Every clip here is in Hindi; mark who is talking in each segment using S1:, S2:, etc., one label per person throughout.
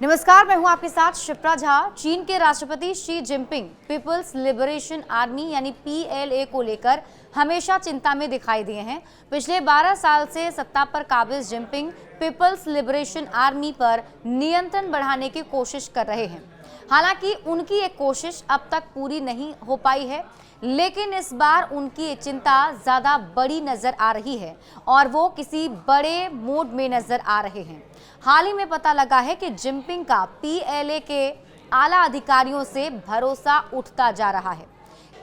S1: नमस्कार, मैं हूं आपके साथ शिप्रा झा। चीन के राष्ट्रपति Xi Jinping People's Liberation Army यानी पीएलए को लेकर हमेशा चिंता में दिखाई दिए हैं। पिछले 12 साल से सत्ता पर काबिज जिनपिंग पीपल्स लिबरेशन आर्मी पर नियंत्रण बढ़ाने की कोशिश कर रहे हैं। हालांकि उनकी एक कोशिश अब तक पूरी नहीं हो पाई है, लेकिन इस बार उनकी चिंता ज्यादा बड़ी नजर आ रही है और वो किसी बड़े मोड में नजर आ रहे हैं। हाल ही में पता लगा है कि जिनपिंग का पीएलए के आला अधिकारियों से भरोसा उठता जा रहा है।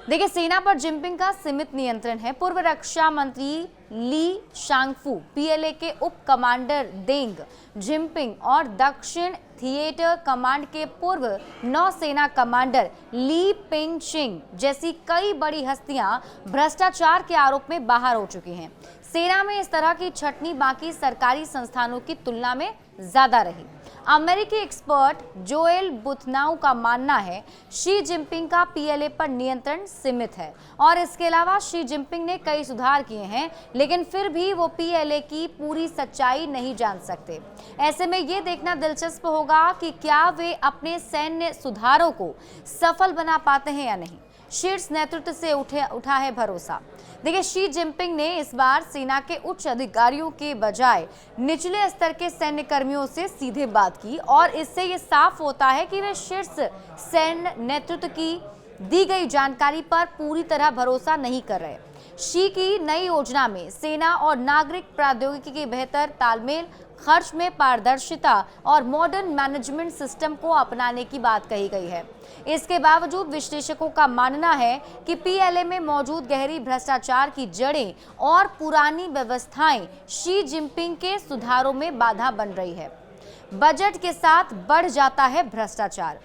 S1: देखिए, सेना पर जिनपिंग का सीमित नियंत्रण है। पूर्व रक्षा मंत्री ली शांगफू, पीएलए के उप कमांडर देंग जिनपिंग और दक्षिण थिएटर कमांड के पूर्व नौसेना कमांडर ली पेंगशिंग जैसी कई बड़ी हस्तियां भ्रष्टाचार के आरोप में बाहर हो चुकी हैं। सेना में इस तरह की छटनी बाकी सरकारी संस्थानों की तुलना में ज्यादा रही। अमेरिकी एक्सपर्ट जोएल बुथनाउ का मानना है शी जिनपिंग का पीएलए पर नियंत्रण सीमित है और इसके अलावा शी जिनपिंग ने कई सुधार किए हैं, लेकिन फिर भी वो पीएलए की पूरी सच्चाई नहीं जान सकते। ऐसे में ये देखना दिलचस्प होगा कि क्या वे अपने सैन्य सुधारों को सफल बना पाते हैं या नहीं। शीर्ष नेतृत्व से उठा है भरोसा। देखिए, शी जिनपिंग ने इस बार सेना के उच्च अधिकारियों के बजाय निचले स्तर के सैन्य कर्मियों से सीधे बात की और इससे ये साफ होता है कि वे शीर्ष सैन्य नेतृत्व की दी गई जानकारी पर पूरी तरह भरोसा नहीं कर रहे। शी की नई योजना में सेना और नागरिक प्रौद्योगिकी के बेहतर तालमेल, खर्च में पारदर्शिता और मॉडर्न मैनेजमेंट सिस्टम को अपनाने की बात कही गई है। इसके बावजूद विश्लेषकों का मानना है कि पीएलए में मौजूद गहरी भ्रष्टाचार की जड़ें और पुरानी व्यवस्थाएं शी जिनपिंग के सुधारों में बाधा बन रही है। बजट के साथ बढ़ जाता है भ्रष्टाचार।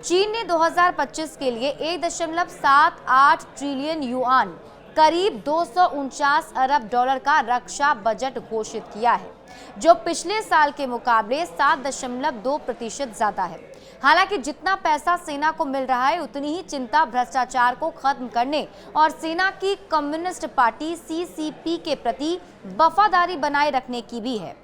S1: चीन ने 2025 के लिए 1.78 ट्रिलियन युआन, करीब 249 अरब डॉलर का रक्षा बजट घोषित किया है, जो पिछले साल के मुकाबले 7.2% ज्यादा है। हालांकि जितना पैसा सेना को मिल रहा है, उतनी ही चिंता भ्रष्टाचार को खत्म करने और सेना की कम्युनिस्ट पार्टी सीसीपी के प्रति वफादारी बनाए रखने की भी है।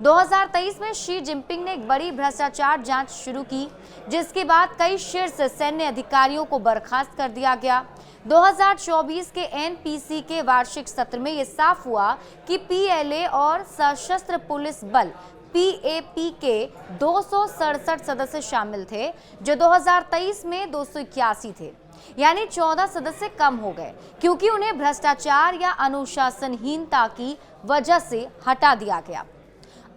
S1: 2023 में शी जिनपिंग ने एक बड़ी भ्रष्टाचार जांच शुरू की, जिसके बाद कई शीर्ष सैन्य अधिकारियों को बर्खास्त कर दिया गया। 2024 के एनपीसी के वार्षिक सत्र में यह साफ हुआ कि पीएलए और सशस्त्र पुलिस बल पीएपी के 267 सदस्य शामिल थे, जो 2023 में 281 थे, यानी 14 सदस्य कम हो गए क्योंकि उन्हें भ्रष्टाचार या अनुशासनहीनता की वजह से हटा दिया गया।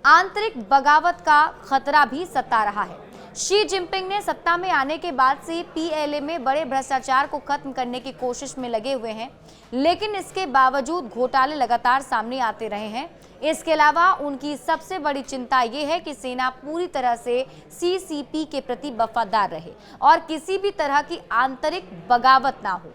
S1: आंतरिक बगावत का खतरा भी सता रहा है। शी जिनपिंग ने सत्ता में आने के बाद से पीएलए में बड़े भ्रष्टाचार को खत्म करने की कोशिश में लगे हुए हैं, लेकिन इसके बावजूद घोटाले लगातार सामने आते रहे हैं। इसके अलावा उनकी सबसे बड़ी चिंता ये है कि सेना पूरी तरह से सीसीपी के प्रति वफादार रहे और किसी भी तरह की आंतरिक बगावत ना हो।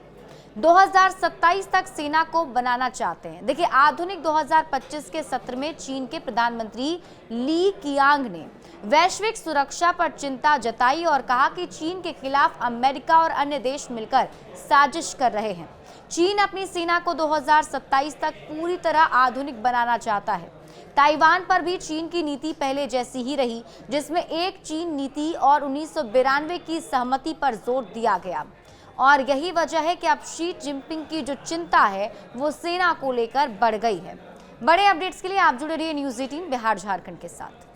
S1: 2027 तक सेना को बनाना चाहते हैं। देखिए, आधुनिक 2025 के सत्र में चीन के प्रधानमंत्री ली कियांग ने वैश्विक सुरक्षा पर चिंता जताई और कहा कि चीन के खिलाफ अमेरिका और अन्य देश मिलकर साजिश कर रहे हैं। चीन अपनी सेना को 2027 तक पूरी तरह आधुनिक बनाना चाहता है। ताइवान पर भी चीन की नीति पहले जैसी ही रही, जिसमें एक चीन नीति और 1992 की सहमति पर जोर दिया गया। और यही वजह है कि अब शी जिनपिंग की जो चिंता है वो सेना को लेकर बढ़ गई है। बड़े अपडेट्स के लिए आप जुड़े रहिए न्यूज़ 18 बिहार झारखंड के साथ।